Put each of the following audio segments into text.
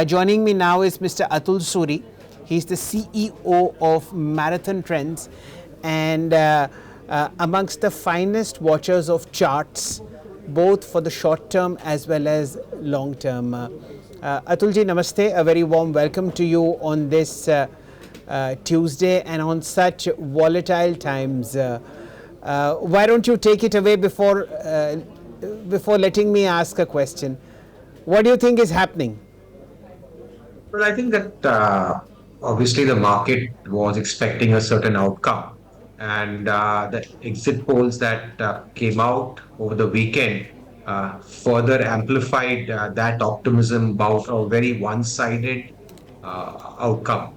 Joining me now is Mr. Atul Suri. He's the CEO of Marathon Trends and amongst the finest watchers of charts, both for the short term as well as long term. Atulji, namaste. A very warm welcome to you on this Tuesday and on such volatile times. Why don't you take it away before letting me ask a question? What do you think is happening? Well, I think that obviously the market was expecting a certain outcome, and the exit polls that came out over the weekend further amplified that optimism about a very one-sided outcome.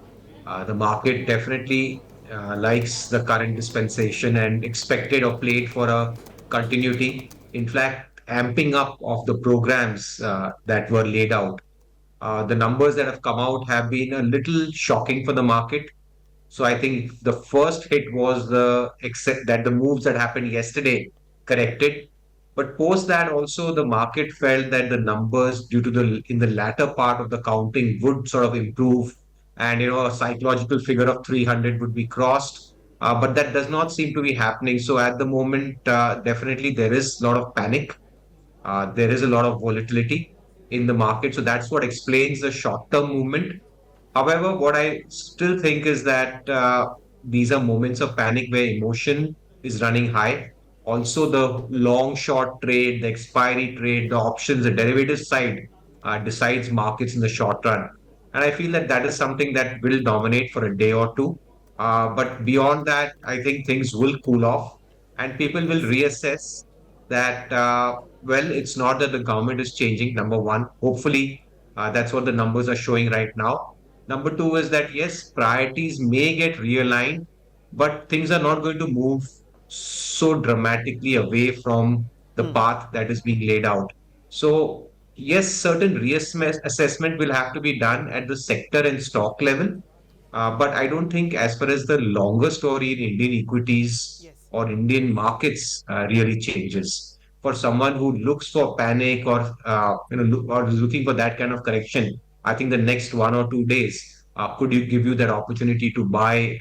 The market definitely likes the current dispensation and expected or played for a continuity. In fact, amping up of the programs that were laid out. The numbers that have come out have been a little shocking for the market. So I think the first hit was the except that the moves that happened yesterday corrected. But post that also the market felt that the numbers due to the in the latter part of the counting would sort of improve and a psychological figure of 300 would be crossed. But that does not seem to be happening. So at the moment, definitely there is a lot of panic, there is a lot of volatility in the market. So that's what explains the short term movement. However, what I still think is that these are moments of panic where emotion is running high. Also, the long short trade, the expiry trade, the options, the derivative side decides markets in the short run. And I feel that that is something that will dominate for a day or two. But beyond that, I think things will cool off and people will reassess that, well, it's not that the government is changing, number one. Hopefully, that's what the numbers are showing right now. Number two is that, yes, priorities may get realigned, but things are not going to move so dramatically away from the path that is being laid out. So, yes, certain reassessment will have to be done at the sector and stock level. But I don't think, as far as the longer story in Indian equities Yes. or Indian markets really changes. For someone who looks for panic or or is looking for that kind of correction, I think the next 1 or 2 days could you give you that opportunity to buy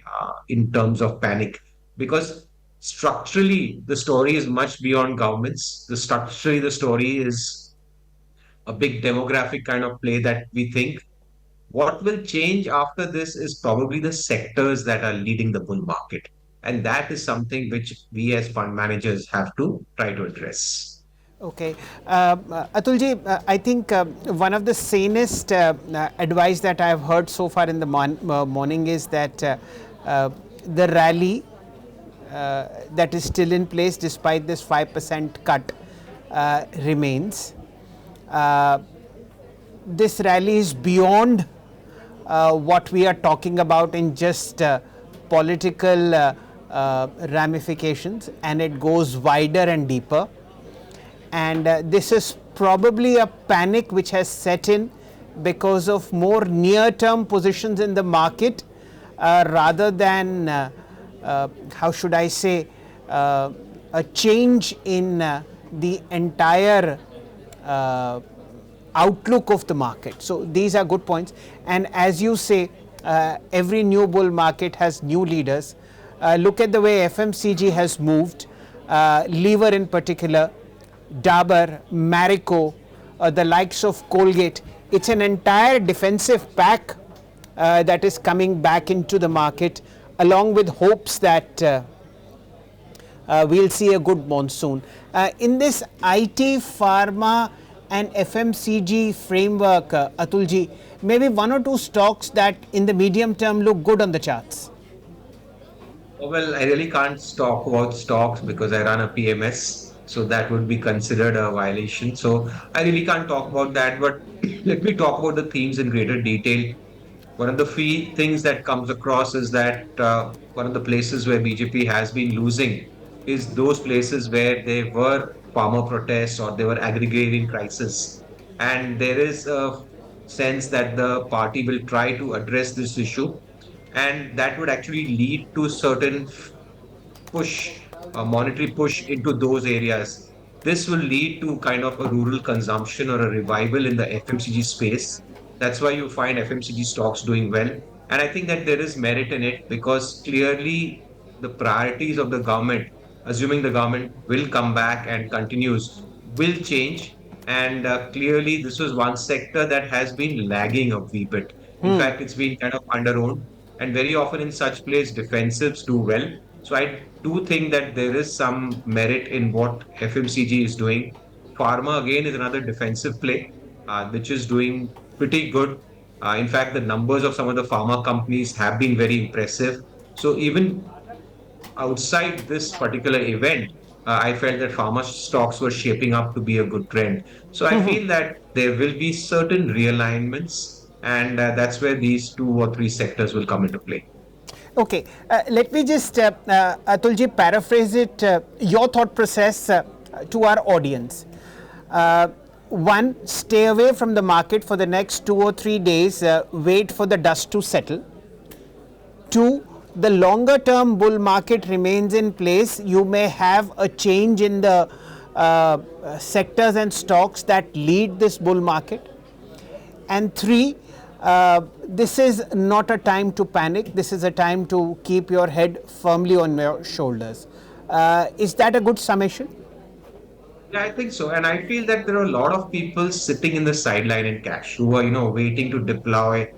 in terms of panic, because structurally the story is much beyond governments. The structurally the story is a big demographic kind of play that we think what will change after this is probably the sectors that are leading the bull market. And that is something which we as fund managers have to try to address. Okay. Atulji, I think one of the sanest advice that I have heard so far in the morning is that the rally that is still in place despite this 5% cut remains. This rally is beyond what we are talking about in just political ramifications, and it goes wider and deeper. And this is probably a panic which has set in because of more near term positions in the market rather than, how should I say, a change in the entire outlook of the market. So these are good points. And as you say, every new bull market has new leaders. Look at the way FMCG has moved, Lever in particular, Dabur, Marico, the likes of Colgate. It's an entire defensive pack that is coming back into the market, along with hopes that we'll see a good monsoon. In this IT, pharma, and FMCG framework, Atulji, maybe one or two stocks that in the medium term look good on the charts. Well, I really can't talk about stocks because I run a PMS. So that would be considered a violation. So I really can't talk about that. But let me talk about the themes in greater detail. One of the key things that comes across is that one of the places where BJP has been losing is those places where there were farmer protests or there were agrarian crisis. And there is a sense that the party will try to address this issue, and that would actually lead to certain push, a monetary push into those areas. This will lead to kind of a rural consumption or a revival in the FMCG space. That's why you find FMCG stocks doing well. And I think that there is merit in it because clearly the priorities of the government, assuming the government will come back and continues, will change. And clearly, this was one sector that has been lagging a wee bit. In fact, it's been kind of underowned. And very often in such plays, defensives do well. So I do think that there is some merit in what FMCG is doing. Pharma, again, is another defensive play, which is doing pretty good. In fact, the numbers of some of the pharma companies have been very impressive. So even outside this particular event, I felt that pharma stocks were shaping up to be a good trend. So I feel that there will be certain realignments, and that's where these two or three sectors will come into play. Okay, let me just, Atulji, paraphrase it, your thought process to our audience. Uh, One, stay away from the market for the next 2 or 3 days, wait for the dust to settle. Two, the longer term bull market remains in place. You may have a change in the sectors and stocks that lead this bull market. And three, this is not a time to panic. This is a time to keep your head firmly on your shoulders. Is that a good summation? Yeah, I think so. And I feel that there are a lot of people sitting in the sideline in cash who are, waiting to deploy.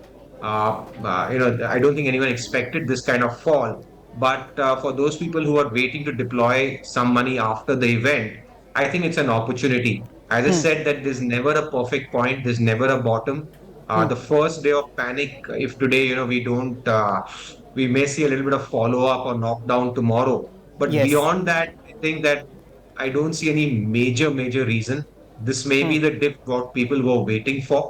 I don't think anyone expected this kind of fall. But for those people who are waiting to deploy some money after the event, I think it's an opportunity. As I said, that there's never a perfect point, there's never a bottom. The first day of panic, if today, we may see a little bit of follow up or knockdown tomorrow. But Yes. beyond that, I think that I don't see any major reason. This may be the dip what people were waiting for,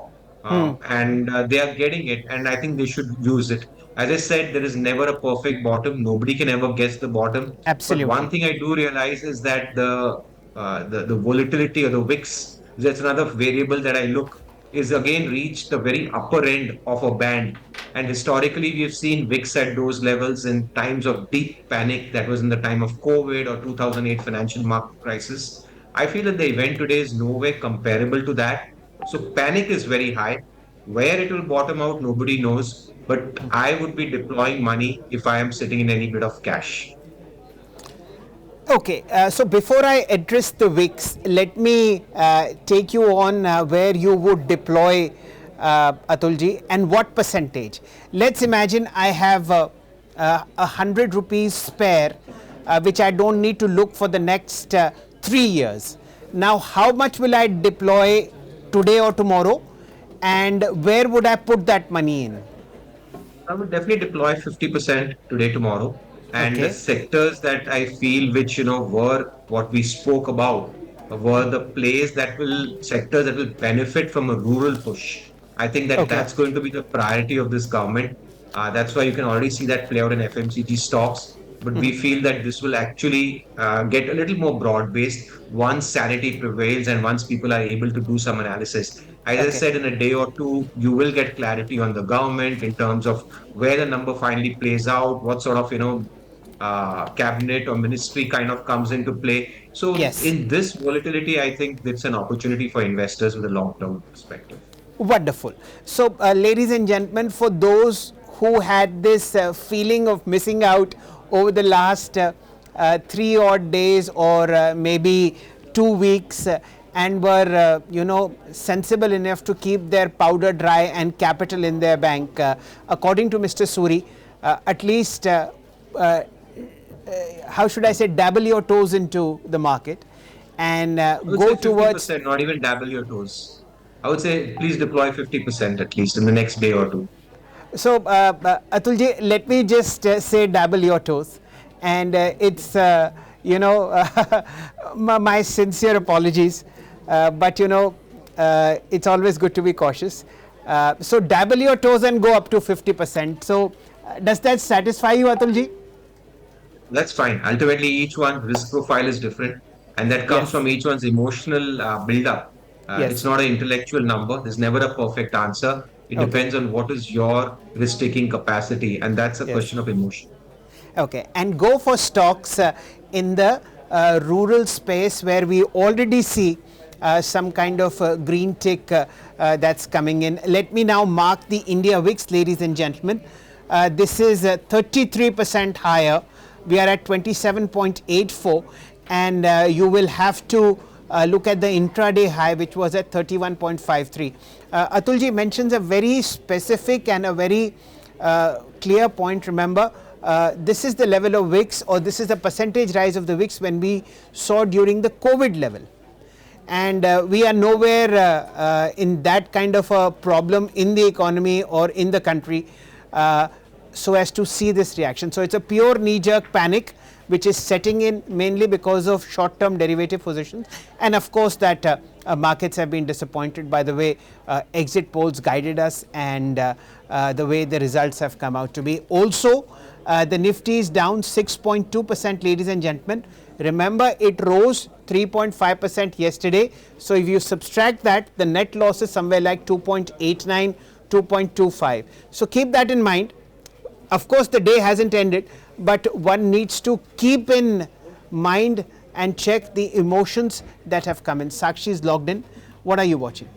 and they are getting it, and I think they should use it. As I said, there is never a perfect bottom. Nobody can ever guess the bottom. But one Absolutely. thing I do realize is that the volatility or the VIX, that's another variable that I look, is again reached the very upper end of a band. And historically, we've seen VIX at those levels in times of deep panic. That was in the time of COVID or 2008 financial market crisis. I feel that the event today is nowhere comparable to that. So panic is very high. Where it will bottom out, nobody knows. But I would be deploying money if I am sitting in any bit of cash. Okay, so before I address the VIX, let me take you on where you would deploy Atulji and what percentage. Let's imagine I have 100 rupees spare, which I don't need to look for the next 3 years. Now, how much will I deploy today or tomorrow, and where would I put that money in? I would definitely deploy 50% today, tomorrow. And the Okay, sectors that I feel which, were what we spoke about were the sectors that will benefit from a rural push. I think that okay. that's going to be the priority of this government. That's why you can already see that play out in FMCG stocks. But we feel that this will actually get a little more broad based once sanity prevails and once people are able to do some analysis. As I Okay. said, in a day or two, you will get clarity on the government in terms of where the number finally plays out, what sort of, cabinet or ministry kind of comes into play. So, Yes. in this volatility, I think it's an opportunity for investors with a long term perspective. Wonderful. So, ladies and gentlemen, for those who had this feeling of missing out over the last 3 odd days or maybe 2 weeks, and were sensible enough to keep their powder dry and capital in their bank, according to Mr. Suri, at least how should I say, dabble your toes into the market and I would go say towards. 50%, not even dabble your toes. I would say please deploy 50% at least in the next day or two. So, Atulji, let me just say dabble your toes. And it's, my sincere apologies. But, it's always good to be cautious. So, dabble your toes and go up to 50%. So, does that satisfy you, Atulji? That's fine. Ultimately, each one risk profile is different, and that comes Yes. from each one's emotional build-up. It's Yes. not an intellectual number. There's never a perfect answer. It Okay. depends on what is your risk-taking capacity, and that's a Yes. question of emotion. Okay, and go for stocks in the rural space where we already see some kind of green tick that's coming in. Let me now mark the India VIX, ladies and gentlemen. This is 33% higher. We are at 27.84, and you will have to look at the intraday high, which was at 31.53. Atulji mentions a very specific and a very clear point. Remember, this is the level of VIX, or this is the percentage rise of the VIX when we saw during the COVID level. And we are nowhere in that kind of a problem in the economy or in the country so as to see this reaction. So it's a pure knee-jerk panic which is setting in mainly because of short-term derivative positions, and of course that markets have been disappointed by the way exit polls guided us and the way the results have come out to be. Also, the Nifty is down 6.2%, ladies and gentlemen. Remember, it rose 3.5% yesterday. So if you subtract that, the net loss is somewhere like 2.89, 2.25. So keep that in mind. Of course, the day hasn't ended, but one needs to keep in mind and check the emotions that have come in. Sakshi is logged in. What are you watching?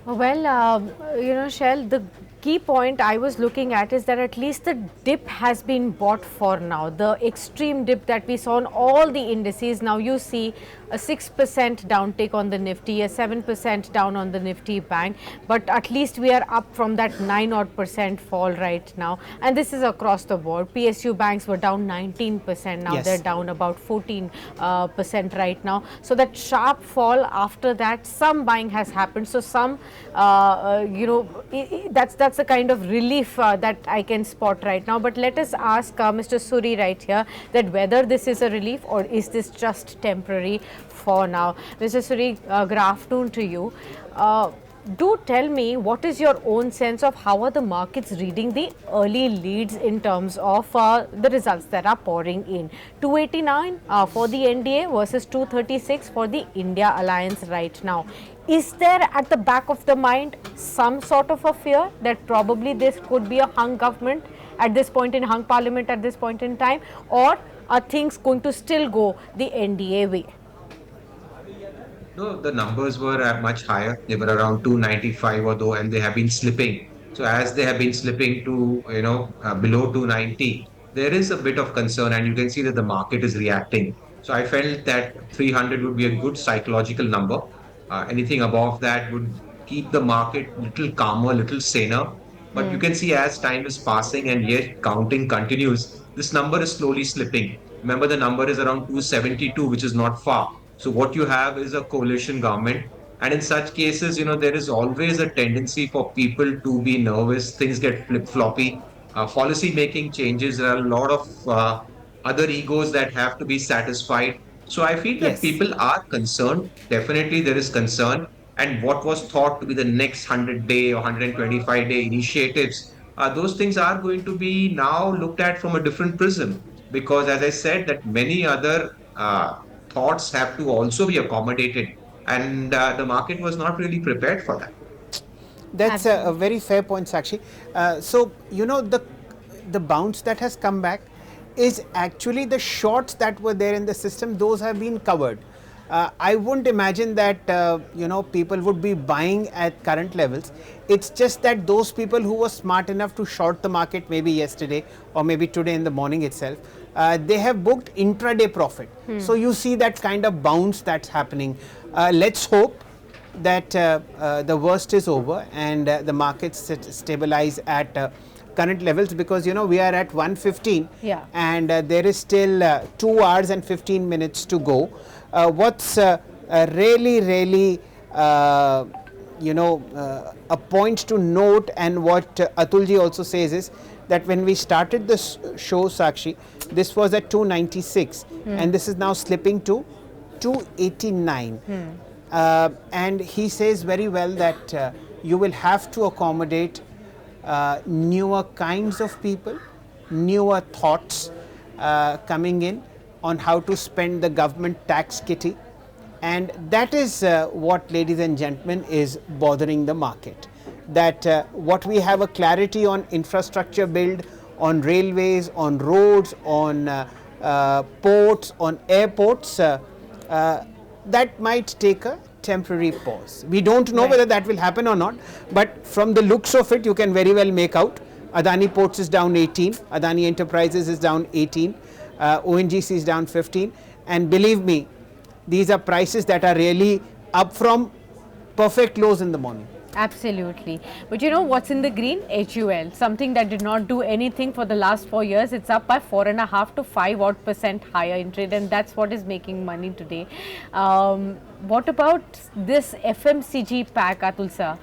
Well, Shell, the key point I was looking at is that at least the dip has been bought for now. The extreme dip that we saw on all the indices, now you see a 6% downtick on the Nifty, a 7% down on the Nifty Bank, but at least we are up from that 9% fall right now, and this is across the board. PSU banks were down 19%, now they're down about 14% right now. So that sharp fall, after that some buying has happened. So some, that's the kind of relief that I can spot right now. But let us ask Mr. Suri right here that whether this is a relief or is this just temporary for now. Mr. Suri, good afternoon to you. Do tell me, what is your own sense of how are the markets reading the early leads in terms of the results that are pouring in? 289 for the NDA versus 236 for the India Alliance right now. Is there at the back of the mind some sort of a fear that probably this could be a hung government at this point in hung parliament at this point in time, or are things going to still go the NDA way? No, the numbers were much higher. They were around 295 or though, and they have been slipping. So as they have been slipping to, below 290, there is a bit of concern, and you can see that the market is reacting. So I felt that 300 would be a good psychological number. Anything above that would keep the market little calmer, little saner. But you can see as time is passing and yet counting continues, this number is slowly slipping. Remember, the number is around 272, which is not far. So what you have is a coalition government. And in such cases, there is always a tendency for people to be nervous. Things get flip-floppy. Policy making changes. There are a lot of other egos that have to be satisfied. So I feel that Yes. people are concerned. Definitely there is concern. And what was thought to be the next 100-day or 125-day initiatives, those things are going to be now looked at from a different prism. Because as I said, that many other thoughts have to also be accommodated. And the market was not really prepared for that. That's a Absolutely. very fair point, Sakshi. So the bounce that has come back is actually the shorts that were there in the system. Those have been covered. I wouldn't imagine that people would be buying at current levels. It's just that those people who were smart enough to short the market maybe yesterday or maybe today in the morning itself, they have booked intraday profit. So you see that kind of bounce that's happening. Let's hope that the worst is over and the markets stabilize at current levels, because we are at 115 and there is still 2 hours and 15 minutes to go. What's really a point to note, and what Atulji also says, is that when we started this show, Sakshi, this was at 296 and this is now slipping to 289. And he says very well that you will have to accommodate newer kinds of people, newer thoughts coming in on how to spend the government tax kitty, and that is what, ladies and gentlemen, is bothering the market. That what we have a clarity on infrastructure build, on railways, on roads, on ports, on airports, that might take a temporary pause. We don't know Right. whether that will happen or not, but from the looks of it, you can very well make out. Adani Ports is down 18, Adani Enterprises is down 18, ONGC is down 15, and believe me, these are prices that are really up from perfect lows in the morning. Absolutely. But you know what's in the green? HUL, something that did not do anything for the last 4 years. It's up by 4.5 to 5% higher in trade, and that's what is making money today. What about this FMCG pack, Atul sir?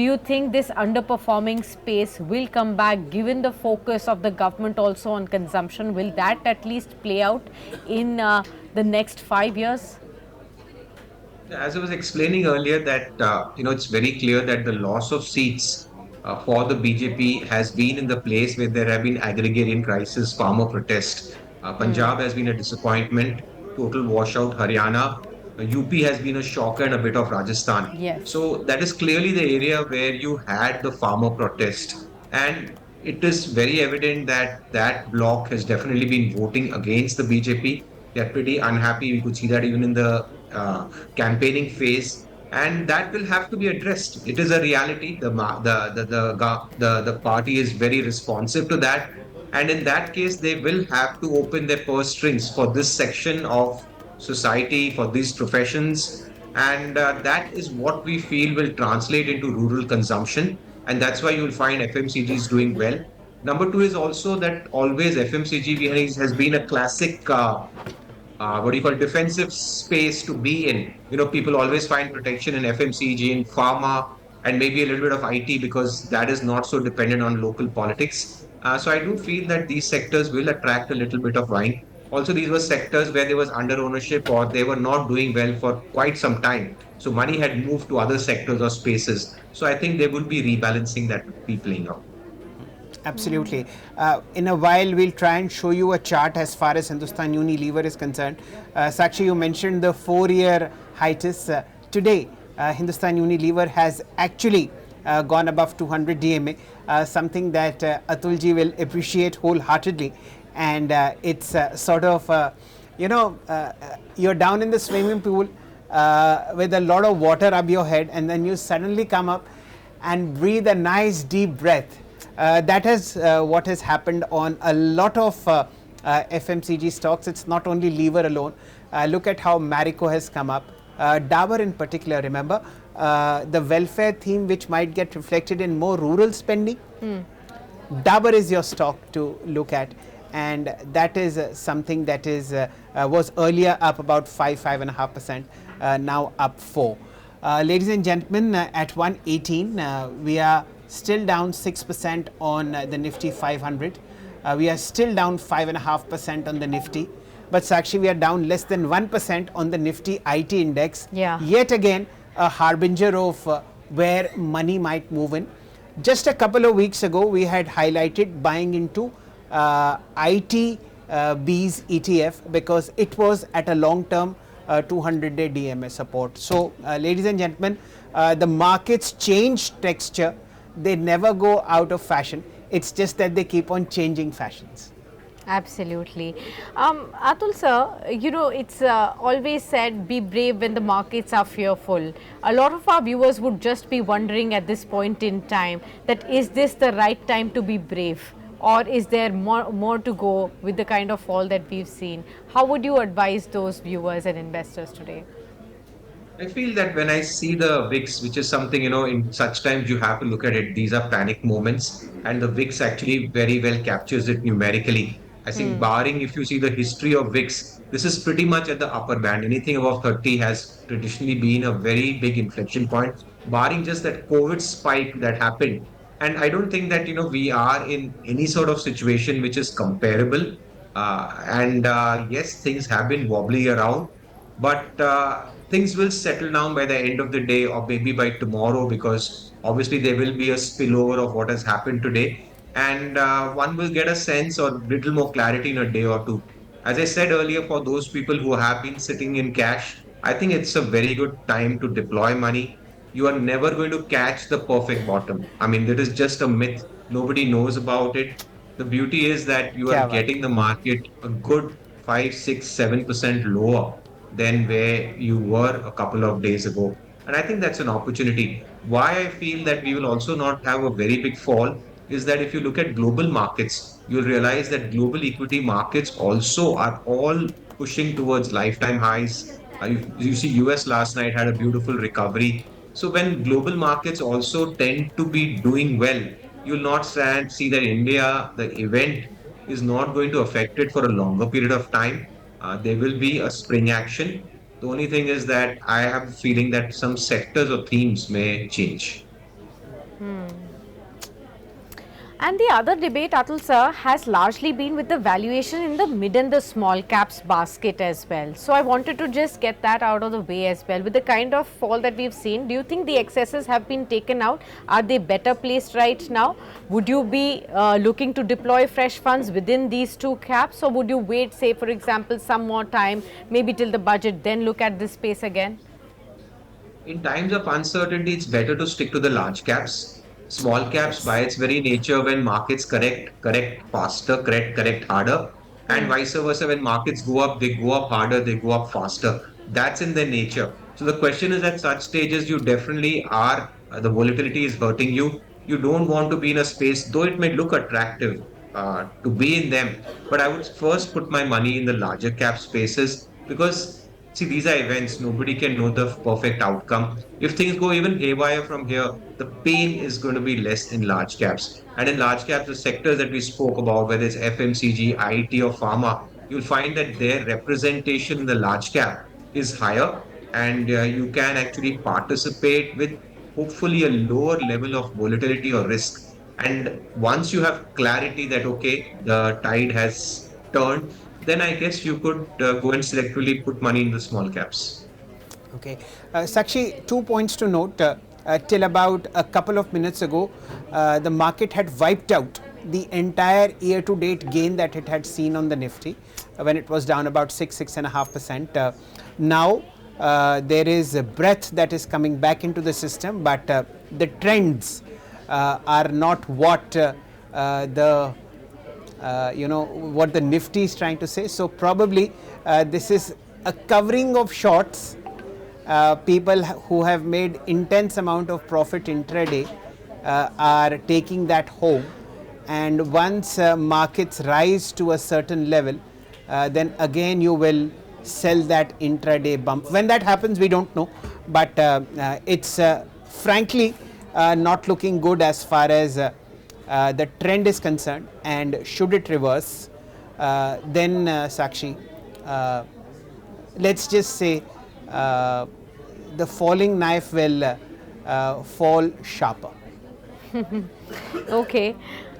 Do you think this underperforming space will come back given the focus of the government also on consumption? Will that at least play out in the next 5 years? As I was explaining earlier, that it's very clear that the loss of seats for the BJP has been in the place where there have been agrarian crisis, farmer protest. Punjab has been a disappointment, total washout. Haryana, UP has been a shocker, and a bit of Rajasthan. Yes. So that is clearly the area where you had the farmer protest, and it is very evident that that bloc has definitely been voting against the BJP. They're pretty unhappy. We could see that even in the campaigning phase, and that will have to be addressed. It is a reality. The party is very responsive to that, and in that case, they will have to open their purse strings for this section of society, for these professions, and that is what we feel will translate into rural consumption, and that's why you will find FMCG is doing well. Number two is also that always FMCG has been a classic what do you call defensive space to be in. People always find protection in FMCG, in pharma, and maybe a little bit of IT because that is not so dependent on local politics. So I do feel that these sectors will attract a little bit of buying. Also, these were sectors where there was under ownership or they were not doing well for quite some time. So money had moved to other sectors or spaces. So I think there will be rebalancing that will be playing out. Absolutely. In a while, we'll try and show you a chart as far as Hindustan Unilever is concerned. Sakshi, you mentioned the 4-year hiatus. Today, Hindustan Unilever has actually gone above 200 DMA, something that Atulji will appreciate wholeheartedly. And it's sort of, you're down in the swimming pool with a lot of water up your head, and then you suddenly come up and breathe a nice deep breath. That is what has happened on a lot of FMCG stocks. It's not only lever alone. Look at how Marico has come up. Dabur in particular, remember, the welfare theme which might get reflected in more rural spending. Dabur is your stock to look at, and that is something that is was earlier up about 5.5%, now up 4. Ladies and gentlemen, at 118, we are still down 6% on the Nifty 500. We are still down 5.5% on the Nifty. But Sakshi, we are down less than 1% on the Nifty IT index. Yeah. Yet again, a harbinger of where money might move in. Just a couple of weeks ago, we had highlighted buying into IT B's ETF because it was at a long-term 200-day DMA support. So, ladies and gentlemen, the markets change texture. They never go out of fashion. It's just that they keep on changing fashions. Absolutely. Atul sir, it's always said be brave when the markets are fearful. A lot of our viewers would just be wondering at this point in time that is this the right time to be brave, or is there more to go with the kind of fall that we've seen? How would you advise those viewers and investors today? I feel that when I see the VIX, which is something, in such times you have to look at it, these are panic moments, and the VIX actually very well captures it numerically. I think, barring if you see the history of VIX, this is pretty much at the upper band. Anything above 30 has traditionally been a very big inflection point, barring just that COVID spike that happened. And I don't think that, we are in any sort of situation which is comparable. And yes, things have been wobbly around, but things will settle down by the end of the day or maybe by tomorrow, because obviously there will be a spillover of what has happened today, and one will get a sense or little more clarity in a day or two. As I said earlier, for those people who have been sitting in cash, I think it's a very good time to deploy money. You are never going to catch the perfect bottom. I mean, that is just a myth. Nobody knows about it. The beauty is that you are Kya baat. getting the market a good 5, 6, 7% lower. than where you were a couple of days ago. And I think that's an opportunity. Why I feel that we will also not have a very big fall is that if you look at global markets, you'll realize that global equity markets also are all pushing towards lifetime highs. You see, US last night had a beautiful recovery. So when global markets also tend to be doing well, you'll not see that India, the event, is not going to affect it for a longer period of time. There will be a spring action. The only thing is that I have a feeling that some sectors or themes may change. And the other debate, Atul sir, has largely been with the valuation in the mid and the small caps basket as well. So I wanted to just get that out of the way as well. With the kind of fall that we've seen, do you think the excesses have been taken out? Are they better placed right now? Would you be looking to deploy fresh funds within these two caps, or would you wait, say, for example, some more time, maybe till the budget, then look at this space again? In times of uncertainty, it's better to stick to the large caps. Small caps, by Yes. its very nature, when markets correct faster, correct harder, and vice versa. When markets go up, they go up harder, they go up faster. That's in their nature. So the question is, at such stages, you definitely are, the volatility is hurting you. You don't want to be in a space, though it may look attractive to be in them. But I would first put my money in the larger cap spaces because see, these are events. Nobody can know the perfect outcome. If things go even haywire from here, the pain is going to be less in large caps. And in large caps, the sectors that we spoke about, whether it's FMCG, IT, or pharma, you'll find that their representation in the large cap is higher, and you can actually participate with hopefully a lower level of volatility or risk. And once you have clarity that, okay, the tide has turned, then I guess you could go and selectively put money in the small caps. Okay. Sakshi, 2 points to note. Till about a couple of minutes ago, the market had wiped out the entire year to date gain that it had seen on the Nifty when it was down about 6.5%. Now, there is a breath that is coming back into the system, but the trends are not what the what the Nifty is trying to say. So probably this is a covering of shorts. People who have made intense amount of profit intraday are taking that home, and once markets rise to a certain level, then again you will sell that intraday bump. When that happens, we don't know, but it's frankly not looking good as far as the trend is concerned. And should it reverse, then Sakshi, let's just say the falling knife will fall sharper. Okay.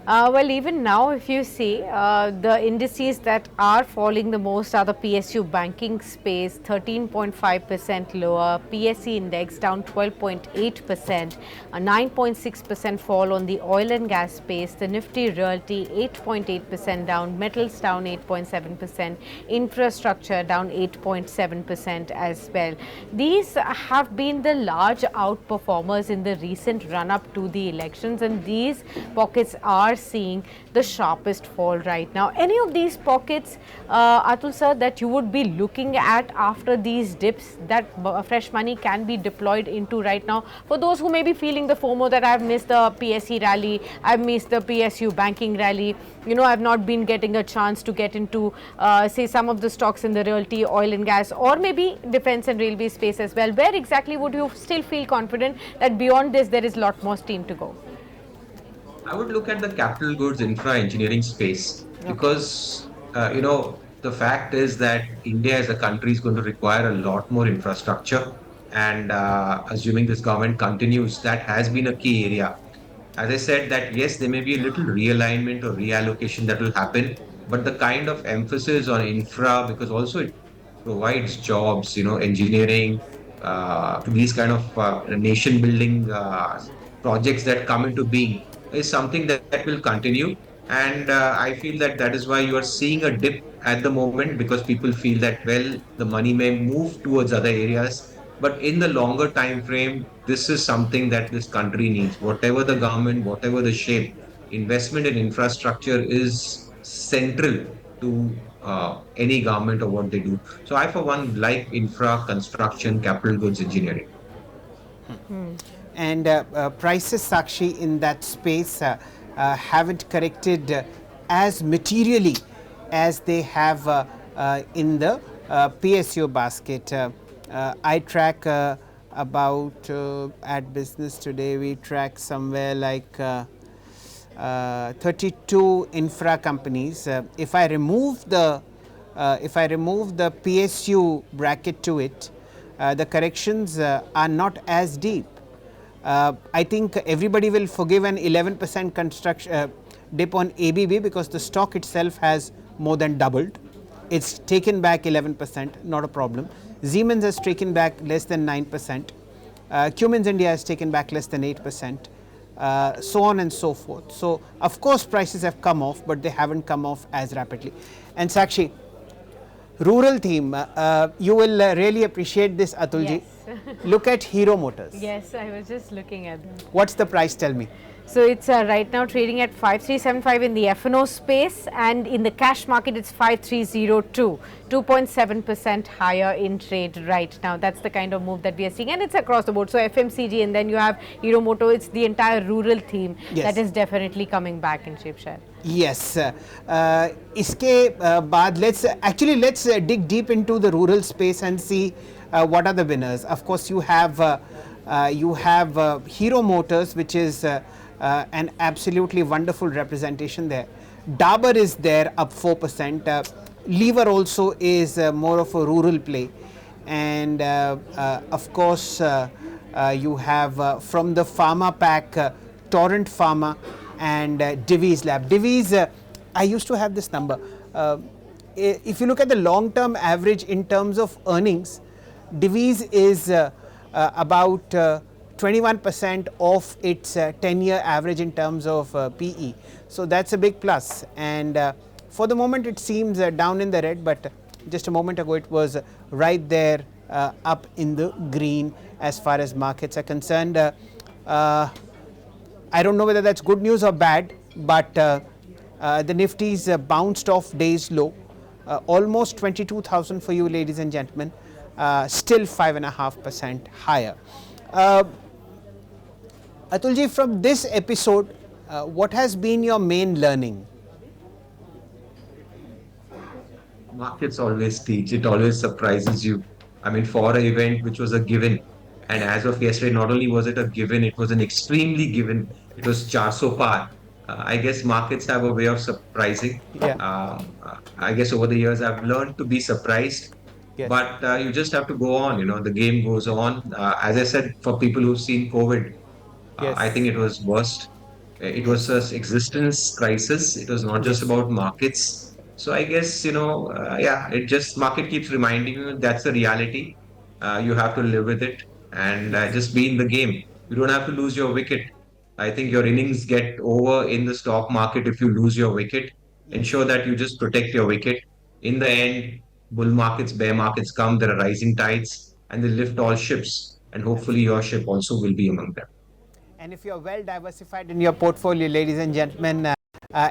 Well, even now, if you see, the indices that are falling the most are the PSU banking space, 13.5% lower, PSE index down 12.8%, a 9.6% fall on the oil and gas space, the Nifty Realty 8.8% down, metals down 8.7%, infrastructure down 8.7% as well. These have been the large outperformers in the recent run up to the elections, and these pockets are seeing the sharpest fall right now. Any of these pockets, Atul sir, that you would be looking at after these dips that fresh money can be deployed into right now? For those who may be feeling the FOMO that I've missed the PSE rally, I've missed the PSU banking rally, I've not been getting a chance to get into say some of the stocks in the realty, oil and gas, or maybe defense and railway space as well. Where exactly would you still feel confident that beyond this there is a lot more steam to go? I would look at the capital goods infra engineering space Okay. because, the fact is that India as a country is going to require a lot more infrastructure. And assuming this government continues, that has been a key area. As I said, that yes, there may be a little realignment or reallocation that will happen, but the kind of emphasis on infra, because also it provides jobs, engineering, these kind of nation building projects that come into being is something that will continue. And I feel that that is why you are seeing a dip at the moment because people feel that, well, the money may move towards other areas. But in the longer time frame, this is something that this country needs. Whatever the government, whatever the shape, investment in infrastructure is central to any government or what they do. So I, for one, like infra, construction, capital goods, engineering. And prices, Sakshi, in that space haven't corrected as materially as they have in the PSU basket. I track about at business today, we track somewhere like 32 infra companies. If I remove the PSU bracket to it, the corrections are not as deep. I think everybody will forgive an 11% construction dip on ABB because the stock itself has more than doubled. It's taken back 11%, not a problem. Siemens has taken back less than 9%. Cummins India has taken back less than 8%. So on and so forth. So of course prices have come off, but they haven't come off as rapidly. And Sakshi, rural theme, you will really appreciate this, Atulji. Yes. Look at Hero Motors. Yes, I was just looking at that. What's the price? Tell me. So it's right now trading at 5375 in the F&O space, and in the cash market it's 5302, 2.7% higher in trade right now. That's the kind of move that we are seeing, and it's across the board. So FMCG, and then you have Hero Moto. It's the entire rural theme that is definitely coming back in shape, share. Yes. इसके बाद let's dig deep into the rural space and see what are the winners. Of course, you have Hero Motors, which is an absolutely wonderful representation there. Dabur is there, up 4%. Lever also is more of a rural play, and of course you have from the pharma pack Torrent Pharma and Divi's Lab. Divi's, I used to have this number. If you look at the long-term average in terms of earnings, Divi's is about 21% of its 10-year average in terms of PE. So that's a big plus. And for the moment it seems down in the red, but just a moment ago it was right there up in the green as far as markets are concerned. I don't know whether that's good news or bad, but the Nifty's bounced off day's low, almost 22,000 for you, ladies and gentlemen, still 5.5% higher. Atulji, from this episode, what has been your main learning? Markets always teach, it always surprises you. I mean, for an event which was a given, and as of yesterday, not only was it a given, it was an extremely given. It was 400 par. I guess markets have a way of surprising. Yeah. I guess over the years, I've learned to be surprised, Yes. but you just have to go on. The game goes on. As I said, for people who've seen COVID, I think Yes. it was worst. It was a existence crisis. It was not just Yes. about markets. So I guess, yeah, it just market keeps reminding you that's the reality. You have to live with it and just be in the game. You don't have to lose your wicket. I think your innings get over in the stock market if you lose your wicket. Ensure that you just protect your wicket. In the end, bull markets, bear markets come, there are rising tides and they lift all ships. And hopefully your ship also will be among them. And if you're well diversified in your portfolio, ladies and gentlemen,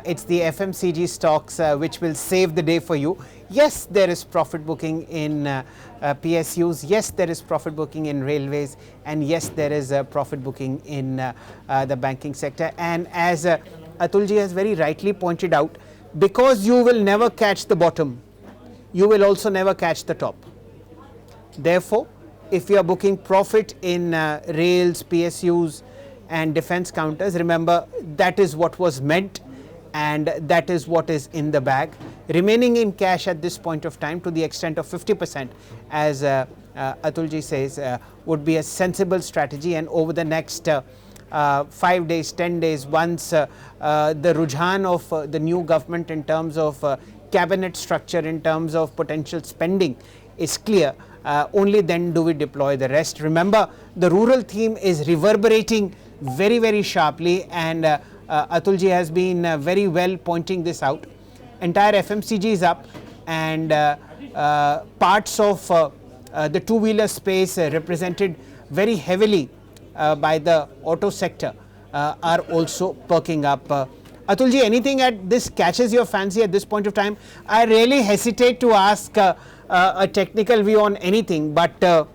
it's the FMCG stocks which will save the day for you. Yes, there is profit booking in PSUs. Yes, there is profit booking in railways. And yes, there is profit booking in the banking sector. And as Atulji has very rightly pointed out, because you will never catch the bottom, you will also never catch the top. Therefore, if you are booking profit in rails, PSUs, and defense counters, remember that is what was meant and that is what is in the bag. Remaining in cash at this point of time to the extent of 50%, as Atulji says, would be a sensible strategy. And over the next 5 days, 10 days, once the rujhan of the new government in terms of cabinet structure, in terms of potential spending is clear, only then do we deploy the rest. Remember, the rural theme is reverberating very, very sharply, and Atulji has been very well pointing this out. Entire FMCG is up, and parts of the two-wheeler space represented very heavily by the auto sector are also perking up. Atulji, anything at this catches your fancy at this point of time? I really hesitate to ask a technical view on anything, but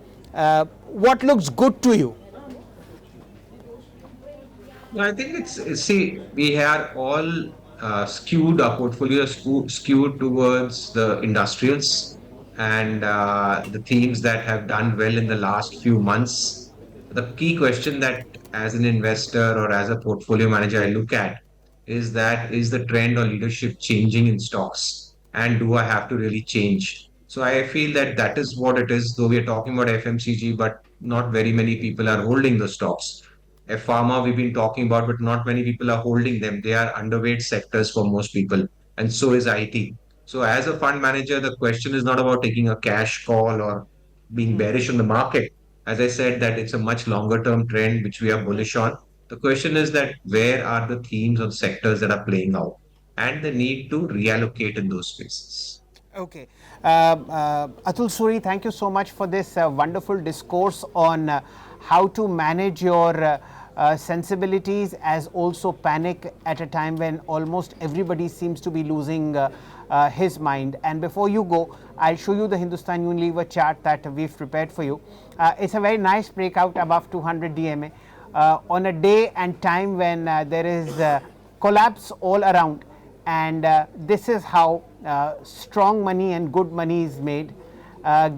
what looks good to you? No, I think see, we are all skewed, our portfolio is skewed towards the industrials and the themes that have done well in the last few months. The key question that as an investor or as a portfolio manager I look at is that is the trend or leadership changing in stocks? And do I have to really change? So I feel that that is what it is, though we are talking about FMCG, but not very many people are holding the stocks. A pharma we've been talking about, but not many people are holding them. They are underweight sectors for most people, and so is IT. So, as a fund manager, the question is not about taking a cash call or being bearish on the market. As I said, that it's a much longer term trend which we are bullish on. The question is that where are the themes or sectors that are playing out, and the need to reallocate in those spaces. Okay. Atul Suri, thank you so much for this wonderful discourse on how to manage your sensibilities as also panic at a time when almost everybody seems to be losing his mind. And before you go, I'll show you the Hindustan Unilever chart that we've prepared for you. It's a very nice breakout above 200 DMA on a day and time when there is collapse all around. And this is how strong money and good money is made.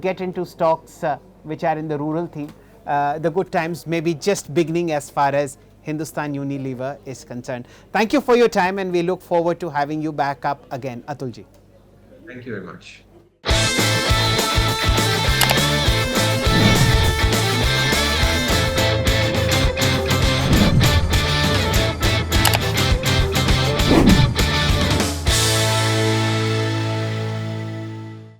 Get into stocks which are in the rural theme. The good times may be just beginning as far as Hindustan Unilever is concerned. Thank you for your time, and we look forward to having you back up again, Atulji. Thank you very much.